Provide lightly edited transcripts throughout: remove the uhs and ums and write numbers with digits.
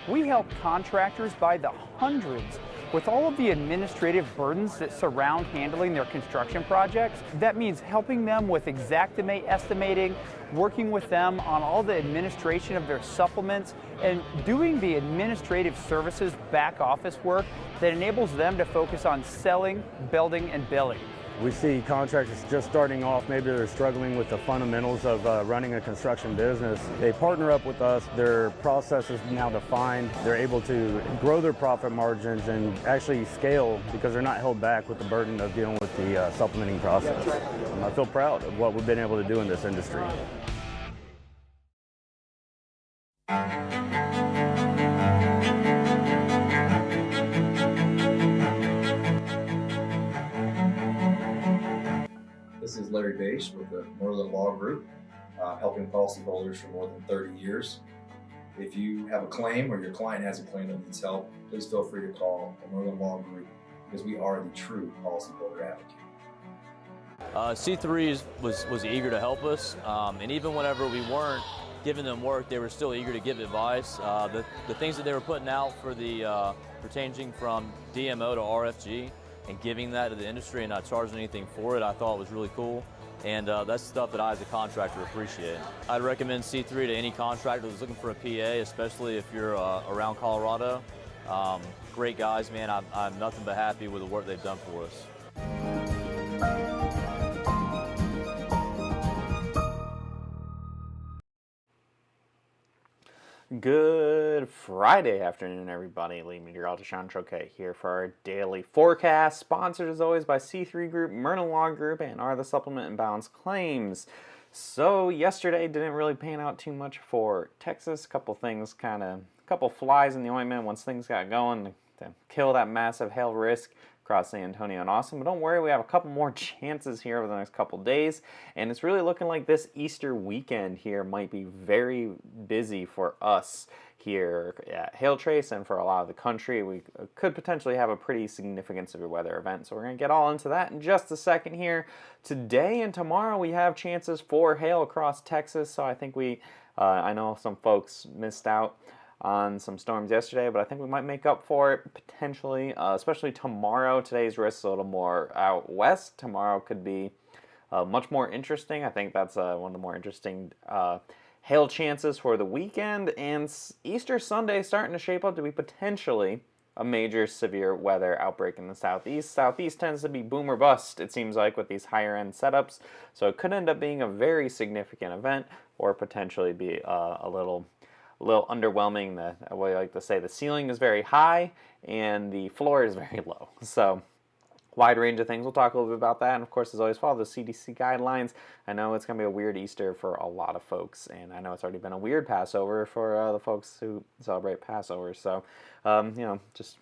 We help contractors by the hundreds with all of the administrative burdens that surround handling their construction projects. That means helping them with exactimate estimating, working with them on all the administration of their supplements, and doing the administrative services back office work that enables them to focus on selling, building, and billing. We see contractors just starting off, maybe they're struggling with the fundamentals of running a construction business. They partner up with us, their process is now defined, they're able to grow their profit margins and actually scale because they're not held back with the burden of dealing with the supplementing process. I feel proud of what we've been able to do in this industry. This is Larry Bache with the Merlin Law Group, helping policyholders for more than 30 years. If you have a claim or your client has a claim that needs help, please feel free to call the Merlin Law Group because we are the true policyholder advocate. C3 was eager to help us, and even whenever we weren't giving them work, they were still eager to give advice. The things that they were putting out for the changing from DMO to RFG, and giving that to the industry and not charging anything for it, I thought was really cool. And that's stuff that I as a contractor appreciate. I'd recommend C3 to any contractor that's looking for a PA, especially if you're around Colorado. Great guys, man. I'm nothing but happy with the work they've done for us. Good Friday afternoon, everybody. Lead meteorologist Sean Troquet here for our daily forecast, sponsored as always by C3 Group, Merlin Law Group, and are the Supplement and Balance Claims. So yesterday didn't really pan out too much for Texas. Couple flies in the ointment once things got going to kill that massive hail risk across San Antonio and Austin. But don't worry, we have a couple more chances here over the next couple days, and it's really looking like this Easter weekend here might be very busy for us here at Hail Trace and for a lot of the country. We could potentially have a pretty significant severe weather event, so we're going to get all into that in just a second here. Today and tomorrow we have chances for hail across Texas, so I think I know some folks missed out on some storms yesterday, but I think we might make up for it potentially, especially tomorrow. Today's risk is a little more out west. Tomorrow could be much more interesting. I think that's one of the more interesting hail chances for the weekend, and Easter Sunday starting to shape up to be potentially a major severe weather outbreak in the southeast. Southeast tends to be boom or bust, it seems like, with these higher end setups, so it could end up being a very significant event or potentially be a little underwhelming. The way I like to say, the ceiling is very high and the floor is very low. So wide range of things. We'll talk a little bit about that, and of course, as always, follow the CDC guidelines. I know it's going to be a weird Easter for a lot of folks, and I know it's already been a weird Passover for the folks who celebrate Passover. So, just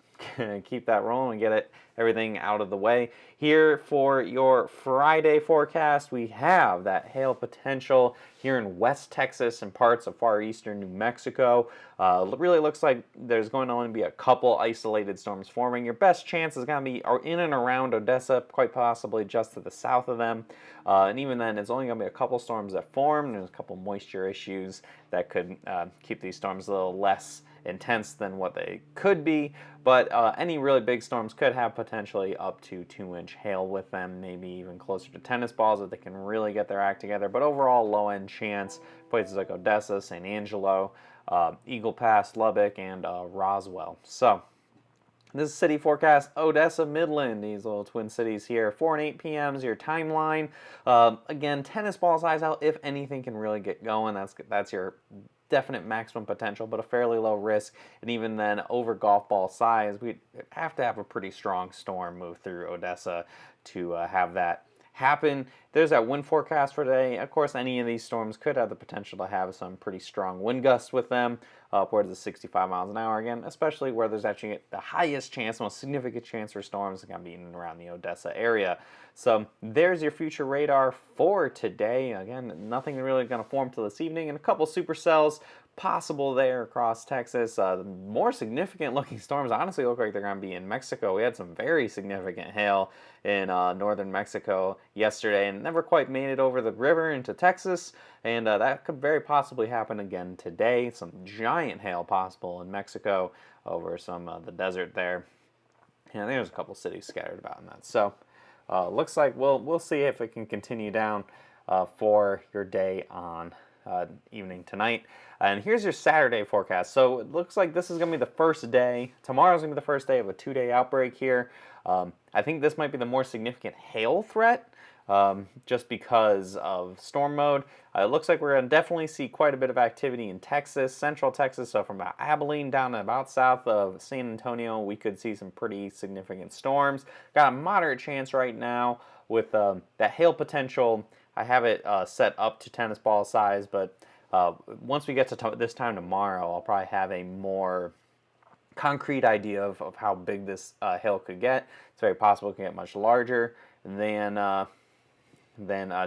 keep that rolling and get everything out of the way. Here for your Friday forecast, we have that hail potential here in West Texas and parts of far eastern New Mexico. It really looks like there's going to only be a couple isolated storms forming. Your best chance is going to be in and around Odessa, quite possibly just to the south of them. And even then, it's only going to be a couple storms that form. There's a couple moisture issues that could keep these storms a little less intense than what they could be, but any really big storms could have potentially up to 2-inch hail with them, maybe even closer to tennis balls if they can really get their act together. But overall, low-end chance, places like Odessa, San Angelo, Eagle Pass, Lubbock, and Roswell. So this is city forecast, Odessa, Midland, these little twin cities here. 4 and 8 p.m. is your timeline. Again, tennis ball size out, if anything can really get going. That's your definite maximum potential, but a fairly low risk. And even then, over golf ball size, we'd have to have a pretty strong storm move through Odessa to have that happen. There's that wind forecast for today. Of course, any of these storms could have the potential to have some pretty strong wind gusts with them, upwards of 65 miles an hour again, especially where there's actually the highest chance, most significant chance for storms going to be in and around the Odessa area. So there's your future radar for today. Again, nothing really going to form till this evening, and a couple supercells possible there across Texas. The more significant looking storms honestly look like they're going to be in Mexico. We had some very significant hail in northern Mexico yesterday and never quite made it over the river into Texas, and that could very possibly happen again today. Some giant hail possible in Mexico over some of the desert there. And there's a couple cities scattered about in that. So looks like we'll see if it can continue down for your day on evening tonight. And here's your Saturday forecast. So it looks like this is going to be the first day. Tomorrow's going to be the first day of a 2-day outbreak here. I think this might be the more significant hail threat, just because of storm mode. It looks like we're going to definitely see quite a bit of activity in Texas, central Texas. So from about Abilene down to about south of San Antonio, we could see some pretty significant storms. Got a moderate chance right now with that hail potential. I have it set up to tennis ball size, but once we get to this time tomorrow, I'll probably have a more concrete idea of how big this hail could get. It's very possible it can get much larger than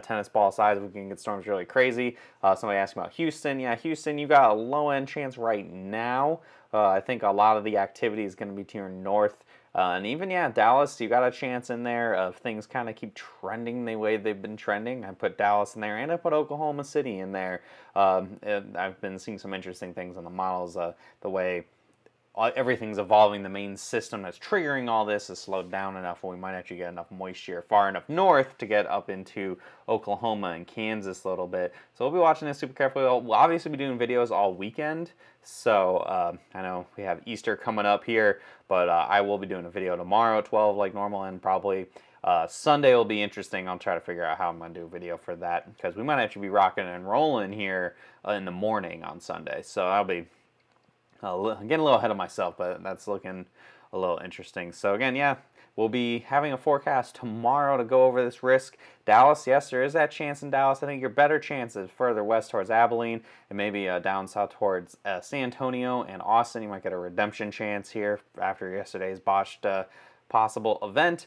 tennis ball size. We can get storms really crazy. Somebody asked about Houston. Yeah, Houston, you got a low-end chance right now. I think a lot of the activity is going to be to your north. And even, yeah, Dallas, you got a chance in there if things kind of keep trending the way they've been trending. I put Dallas in there, and I put Oklahoma City in there. I've been seeing some interesting things on the models, the way everything's evolving. The main system that's triggering all this is slowed down enough where we might actually get enough moisture far enough north to get up into Oklahoma and Kansas a little bit. So we'll be watching this super carefully. We'll obviously be doing videos all weekend. So I know we have Easter coming up here, but I will be doing a video tomorrow at 12 like normal, and probably Sunday will be interesting. I'll try to figure out how I'm going to do a video for that, because we might actually be rocking and rolling here in the morning on Sunday. So I'll be I'm getting a little ahead of myself, but that's looking a little interesting. So again, yeah, we'll be having a forecast tomorrow to go over this risk. Dallas, yes, there is that chance in Dallas. I think your better chance is further west towards Abilene and maybe down south towards San Antonio and Austin. You might get a redemption chance here after yesterday's botched possible event.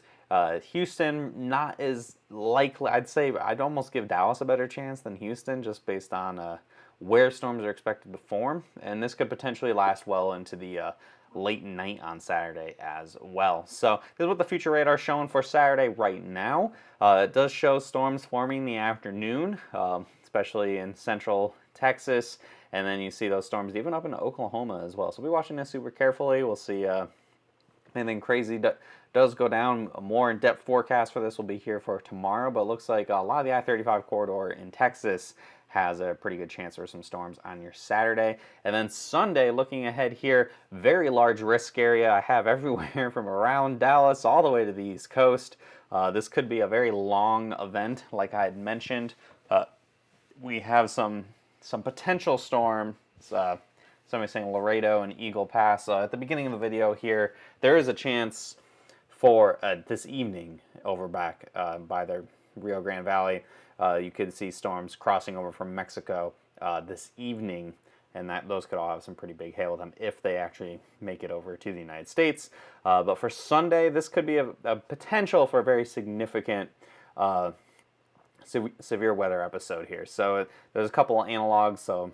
Houston, not as likely. I'd say I'd almost give Dallas a better chance than Houston, just based on where storms are expected to form, and this could potentially last well into the late night on Saturday as well. So this is what the future radar is showing for Saturday right now. It does show storms forming in the afternoon, especially in central Texas, and then you see those storms even up into Oklahoma as well. So we'll be watching this super carefully. We'll see anything crazy does go down. A more in-depth forecast for this will be here for tomorrow, but it looks like a lot of the I-35 corridor in Texas has a pretty good chance for some storms on your Saturday. And then Sunday, looking ahead here, very large risk area I have everywhere from around Dallas all the way to the East Coast. This could be a very long event, like I had mentioned. We have some potential storms. Somebody saying Laredo and Eagle Pass. At the beginning of the video here, there is a chance for this evening over back by the Rio Grande Valley. You could see storms crossing over from Mexico this evening, and those could all have some pretty big hail with them if they actually make it over to the United States. But for Sunday, this could be a potential for a very significant severe weather episode here. So there's a couple of analogs, so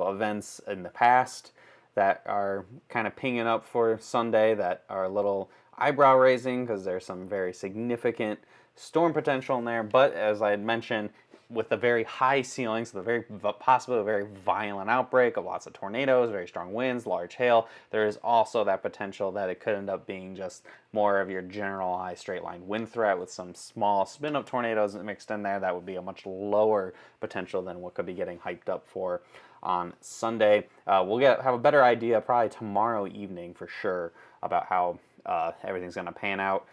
events in the past that are kind of pinging up for Sunday that are a little eyebrow raising, because there's some very significant storm potential in there. But as I had mentioned, with the very high ceilings, the very possible a very violent outbreak of lots of tornadoes, very strong winds, large hail, there is also that potential that it could end up being just more of your generalized straight line wind threat with some small spin up tornadoes mixed in there. That would be a much lower potential than what could be getting hyped up for on Sunday. We'll have a better idea probably tomorrow evening for sure about how everything's going to pan out.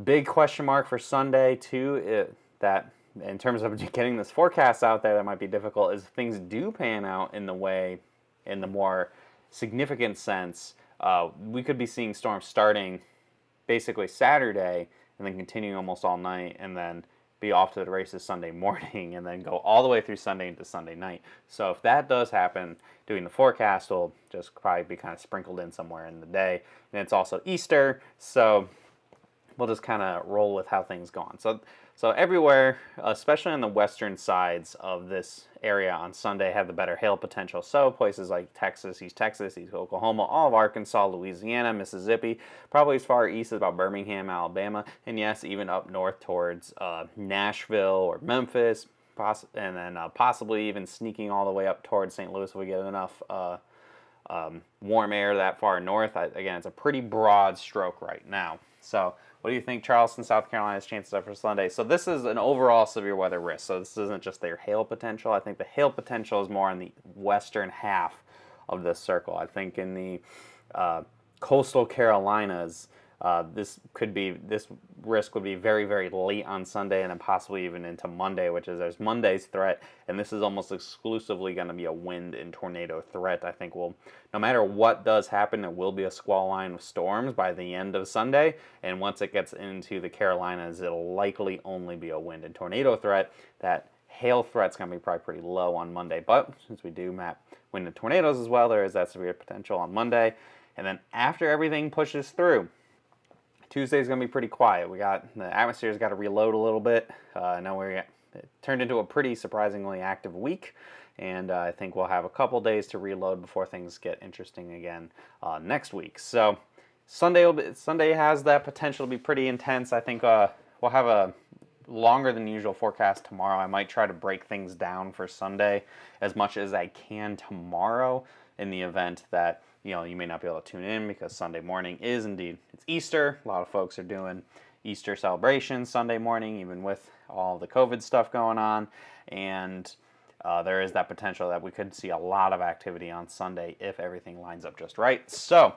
Big question mark for Sunday too, that in terms of getting this forecast out there that might be difficult, is if things do pan out in the more significant sense, we could be seeing storms starting basically Saturday and then continuing almost all night and then be off to the races Sunday morning and then go all the way through Sunday into Sunday night. So if that does happen, doing the forecast will just probably be kind of sprinkled in somewhere in the day. And it's also Easter, so we'll just kind of roll with how things go on. So everywhere, especially on the western sides of this area on Sunday, have the better hail potential. So places like Texas, East Oklahoma, all of Arkansas, Louisiana, Mississippi, probably as far east as about Birmingham, Alabama, and yes, even up north towards Nashville or Memphis, and then possibly even sneaking all the way up towards St. Louis if we get enough warm air that far north. Again, it's a pretty broad stroke right now. So what do you think Charleston, South Carolina's chances are for Sunday? So this is an overall severe weather risk. So this isn't just their hail potential. I think the hail potential is more on the western half of this circle. I think in the coastal Carolinas, this risk would be very, very late on Sunday and then possibly even into Monday, which is there's Monday's threat, and this is almost exclusively going to be a wind and tornado threat. I think no matter what does happen, there will be a squall line of storms by the end of Sunday, and once it gets into the Carolinas, it'll likely only be a wind and tornado threat. That hail threat's going to be probably pretty low on Monday, but since we do map wind and tornadoes as well, there is that severe potential on Monday, and then after everything pushes through, Tuesday's going to be pretty quiet. The atmosphere's got to reload a little bit. It turned into a pretty surprisingly active week, and I think we'll have a couple days to reload before things get interesting again next week. So Sunday has that potential to be pretty intense. I think we'll have a longer than usual forecast tomorrow. I might try to break things down for Sunday as much as I can tomorrow in the event that you may not be able to tune in because Sunday morning is indeed, it's Easter. A lot of folks are doing Easter celebrations Sunday morning, even with all the COVID stuff going on. And there is that potential that we could see a lot of activity on Sunday if everything lines up just right. So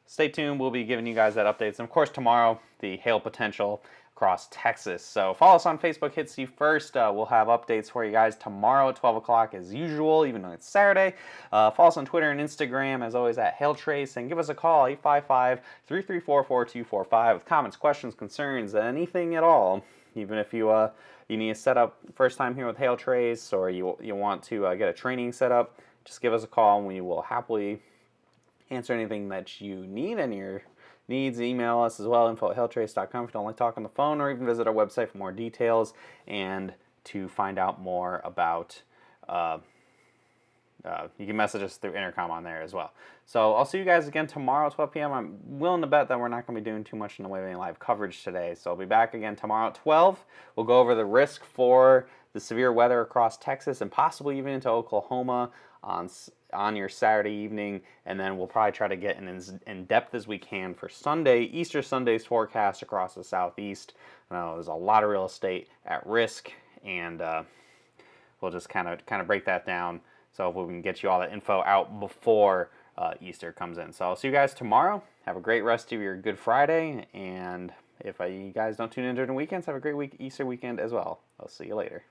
stay tuned. We'll be giving you guys that updates. And of course, tomorrow, the hail potential across Texas. So follow us on Facebook, hit see first. We'll have updates for you guys tomorrow at 12 o'clock as usual, even though it's Saturday. Follow us on Twitter and Instagram, as always, at HailTrace, and give us a call, 855-334-4245, with comments, questions, concerns, anything at all. Even if you need to set up first time here with HailTrace, or you want to get a training set up, just give us a call and we will happily answer anything that you need. And your needs, email us as well, info@hailtrace.com if you don't like talking on the phone, or even visit our website for more details and to find out more about you can message us through intercom on there as well. So I'll see you guys again tomorrow at 12 p.m. I'm willing to bet that we're not going to be doing too much in the way of any live coverage today. So I'll be back again tomorrow at 12. We'll go over the risk for the severe weather across Texas and possibly even into Oklahoma on your Saturday evening, and then we'll probably try to get in depth as we can for Sunday, Easter Sunday's forecast across the southeast. There's a lot of real estate at risk, and we'll just kind of break that down so we can get you all that info out before Easter comes in. So I'll see you guys tomorrow. Have a great rest of your Good Friday, and if you guys don't tune in during the weekends, have a great Easter weekend as well. I'll see you later.